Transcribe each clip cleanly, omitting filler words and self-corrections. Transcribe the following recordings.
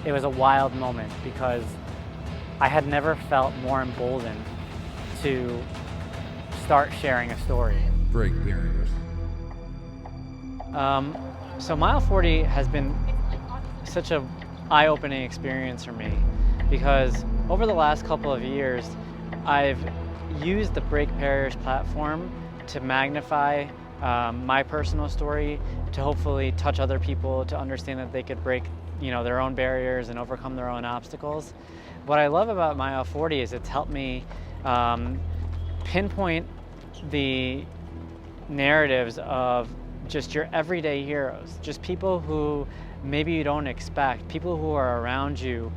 it was a wild moment because I had never felt more emboldened to start sharing a story. Break barriers. So Mile 40 has been such a eye-opening experience for me because over the last couple of years, I've used the Break Barriers platform to magnify my personal story, to hopefully touch other people to understand that they could break their own barriers and overcome their own obstacles. What I love about Mile 40 is it's helped me pinpoint the narratives of just your everyday heroes, just people who maybe you don't expect, people who are around you,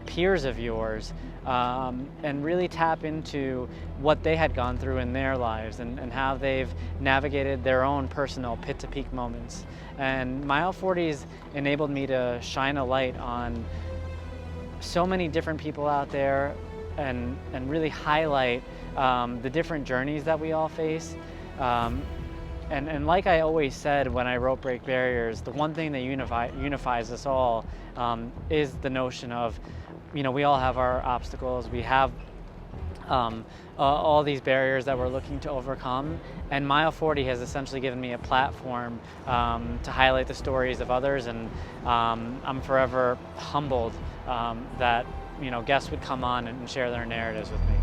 peers of yours, and really tap into what they had gone through in their lives and how they've navigated their own personal pit-to-peak moments. And Mile 40's enabled me to shine a light on so many different people out there and really highlight the different journeys that we all face. And like I always said when I wrote Break Barriers, the one thing that unifies us all is the notion of, we all have our obstacles, we have all these barriers that we're looking to overcome, and Mile 40 has essentially given me a platform to highlight the stories of others, and I'm forever humbled that guests would come on and share their narratives with me.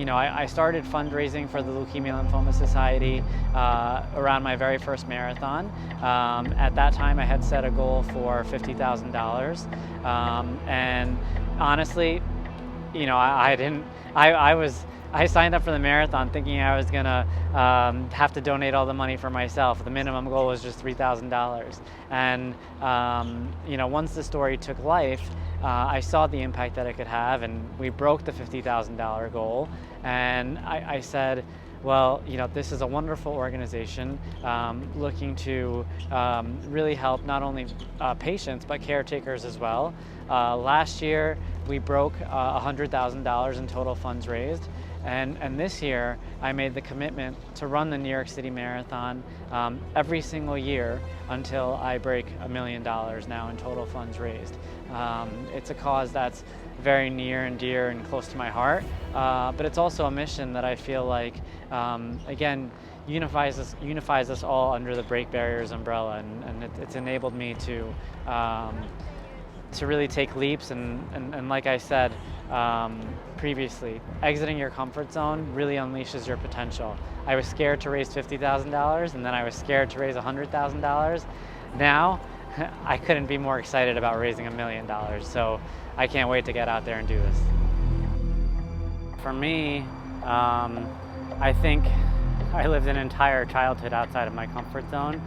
I started fundraising for the Leukemia Lymphoma Society around my very first marathon. At that time, I had set a goal for $50,000, and honestly, I signed up for the marathon thinking I was gonna have to donate all the money for myself. The minimum goal was just $3,000, and once the story took life, I saw the impact that it could have, and we broke the $50,000 goal. And I said, well, this is a wonderful organization looking to really help not only patients but caretakers as well. Last year we broke $100,000 in total funds raised, and this year I made the commitment to run the New York City Marathon every single year until I break $1 million now in total funds raised. It's a cause that's very near and dear and close to my heart, but it's also a mission that I feel like, again, unifies us all under the Break Barriers umbrella, and it's enabled me to really take leaps, and like I said previously, exiting your comfort zone really unleashes your potential. I was scared to raise $50,000, and then I was scared to raise $100,000. Now, I couldn't be more excited about raising $1 million, so I can't wait to get out there and do this. For me, I think I lived an entire childhood outside of my comfort zone,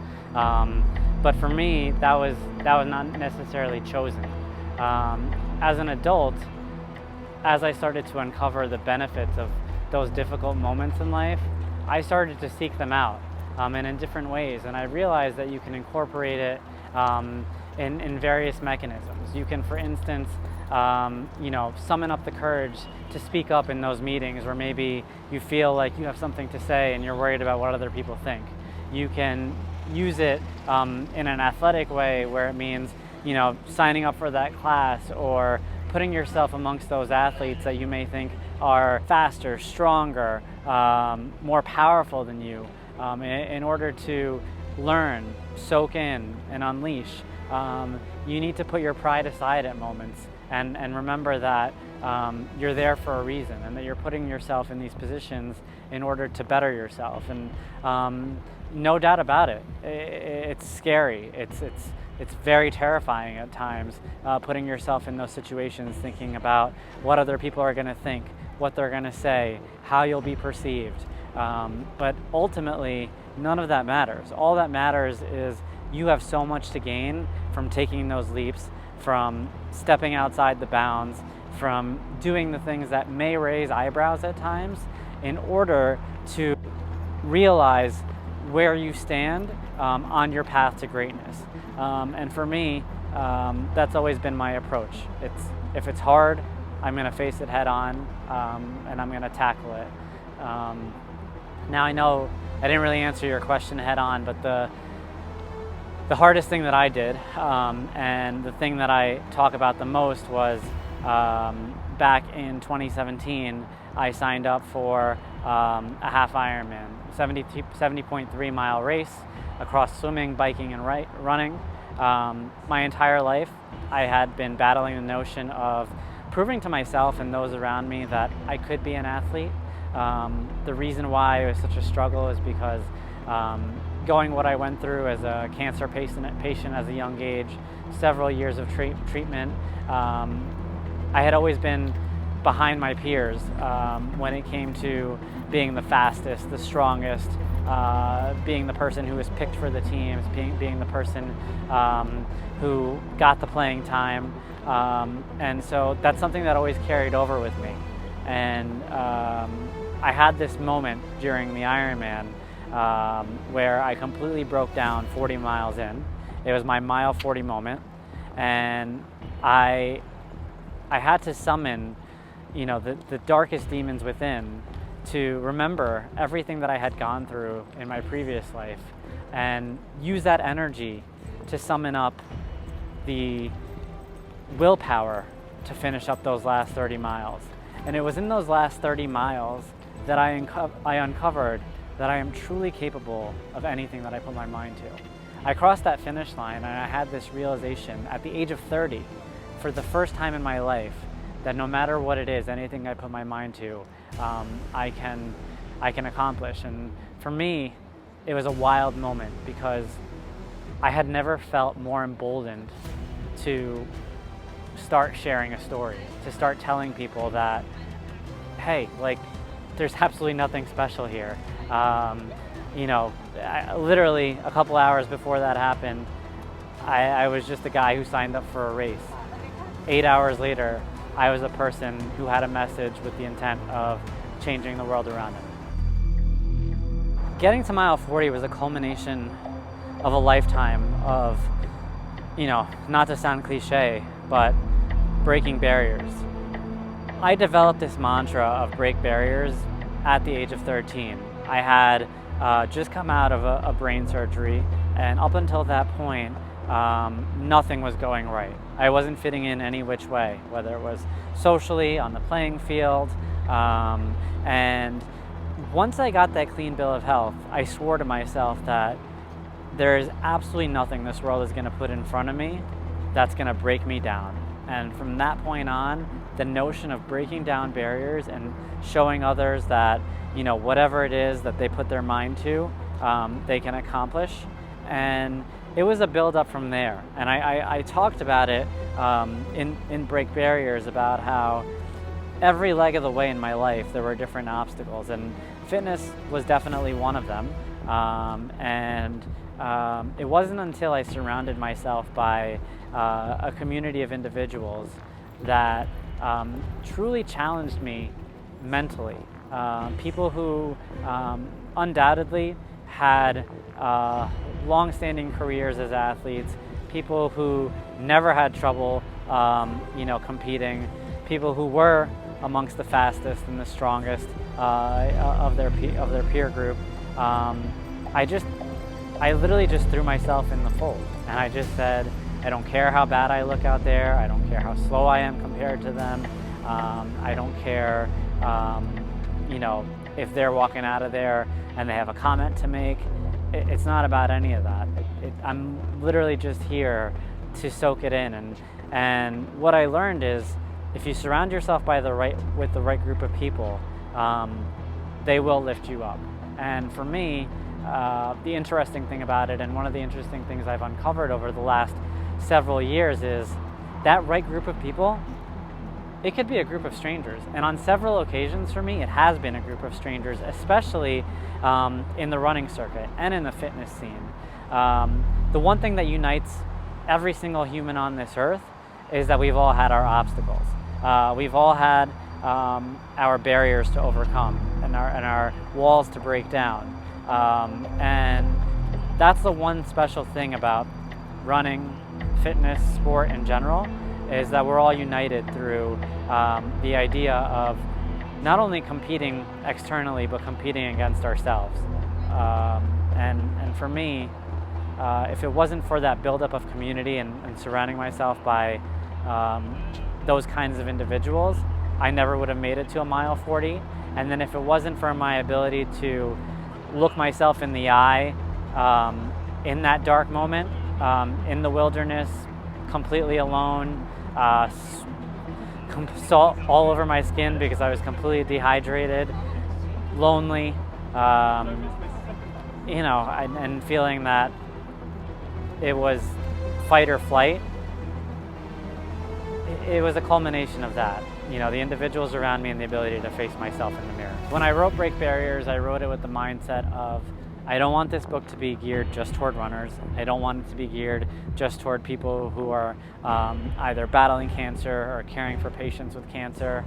but for me, that was not necessarily chosen. As an adult, as I started to uncover the benefits of those difficult moments in life, I started to seek them out, and in different ways, and I realized that you can incorporate it in various mechanisms. You can, for instance, summon up the courage to speak up in those meetings where maybe you feel like you have something to say and you're worried about what other people think. You can use it in an athletic way where it means, signing up for that class or putting yourself amongst those athletes that you may think are faster, stronger, more powerful than you, in order to learn, soak in, and unleash. You need to put your pride aside at moments and remember that you're there for a reason, and that you're putting yourself in these positions in order to better yourself. And no doubt about it, it's scary. It's very terrifying at times, putting yourself in those situations, thinking about what other people are going to think, what they're going to say, how you'll be perceived. But ultimately, none of that matters. All that matters is you have so much to gain from taking those leaps, from stepping outside the bounds, from doing the things that may raise eyebrows at times in order to realize where you stand on your path to greatness. And for me, that's always been my approach. If it's hard, I'm going to face it head on, and I'm going to tackle it. Now I know I didn't really answer your question head on, but The hardest thing that I did, and the thing that I talk about the most, was back in 2017, I signed up for a half Ironman, 70.3 mile race across swimming, biking, and running. My entire life, I had been battling the notion of proving to myself and those around me that I could be an athlete. The reason why it was such a struggle is because going what I went through as a cancer patient at a young age, several years of treatment, I had always been behind my peers when it came to being the fastest, the strongest, being the person who was picked for the teams, being the person who got the playing time. And so that's something that always carried over with me. And I had this moment during the Ironman where I completely broke down 40 miles in. It was my mile 40 moment, and I had to summon, the darkest demons within to remember everything that I had gone through in my previous life and use that energy to summon up the willpower to finish up those last 30 miles. And it was in those last 30 miles that I uncovered that I am truly capable of anything that I put my mind to. I crossed that finish line and I had this realization at the age of 30, for the first time in my life, that no matter what it is, anything I put my mind to, I can accomplish. And for me, it was a wild moment because I had never felt more emboldened to start sharing a story, to start telling people that, hey, there's absolutely nothing special here. Literally a couple hours before that happened, I was just a guy who signed up for a race. 8 hours later, I was a person who had a message with the intent of changing the world around him. Getting to mile 40 was a culmination of a lifetime of, not to sound cliche, but breaking barriers. I developed this mantra of break barriers at the age of 13. I had just come out of a brain surgery, and up until that point, nothing was going right. I wasn't fitting in any which way, whether it was socially, on the playing field, and once I got that clean bill of health, I swore to myself that there is absolutely nothing this world is going to put in front of me that's going to break me down. And from that point on, the notion of breaking down barriers and showing others that, whatever it is that they put their mind to, they can accomplish. And it was a build up from there. And I talked about it in Break Barriers, about how every leg of the way in my life there were different obstacles, and fitness was definitely one of them. It wasn't until I surrounded myself by a community of individuals that truly challenged me mentally. People who undoubtedly had long-standing careers as athletes, people who never had trouble, competing, people who were amongst the fastest and the strongest of their peer group. I literally just threw myself in the fold, and I just said, I don't care how bad I look out there. I don't care how slow I am compared to them. I don't care, if they're walking out of there and they have a comment to make. It's not about any of that. I'm literally just here to soak it in. And what I learned is, if you surround yourself with the right group of people, they will lift you up. And for me, the interesting thing about it, and one of the interesting things I've uncovered over the last several years, is that right group of people, it could be a group of strangers. And on several occasions for me, it has been a group of strangers, especially in the running circuit and in the fitness scene. The one thing that unites every single human on this earth is that we've all had our obstacles. We've all had our barriers to overcome and our walls to break down. And that's the one special thing about running, fitness, sport in general, is that we're all united through the idea of not only competing externally, but competing against ourselves. And for me, if it wasn't for that buildup of community and surrounding myself by those kinds of individuals, I never would have made it to a mile 40. And then if it wasn't for my ability to look myself in the eye in that dark moment, in the wilderness, completely alone, salt all over my skin because I was completely dehydrated, lonely, you know, and feeling that it was fight or flight. It was a culmination of that, you know, the individuals around me and the ability to face myself in the mirror. When I wrote Break Barriers, I wrote it with the mindset of, I don't want this book to be geared just toward runners. I don't want it to be geared just toward people who are either battling cancer or caring for patients with cancer.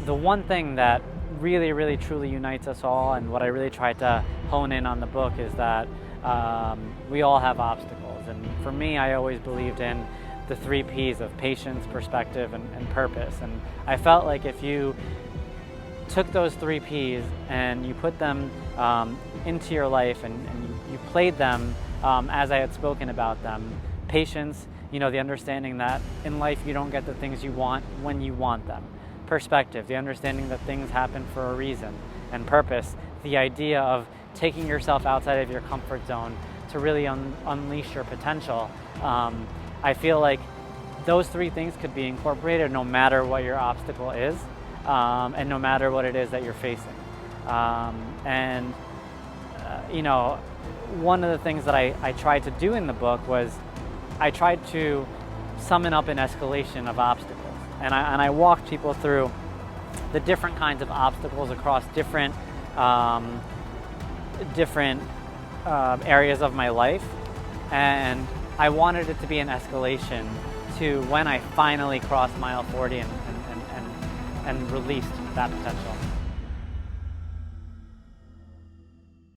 The one thing that really, really, truly unites us all, and what I really tried to hone in on the book, is that we all have obstacles. And for me, I always believed in the 3 Ps of patience, perspective, and purpose. And I felt like if you took those 3 Ps and you put them into your life and you played them as I had spoken about them. Patience, you know, the understanding that in life you don't get the things you want when you want them. Perspective, the understanding that things happen for a reason. And purpose, the idea of taking yourself outside of your comfort zone to really unleash your potential. I feel like those 3 things could be incorporated no matter what your obstacle is, and no matter what it is that you're facing. You know, one of the things that I tried to do in the book was I tried to summon up an escalation of obstacles. And I walked people through the different kinds of obstacles across different areas of my life. And I wanted it to be an escalation to when I finally crossed mile 40 and released that potential.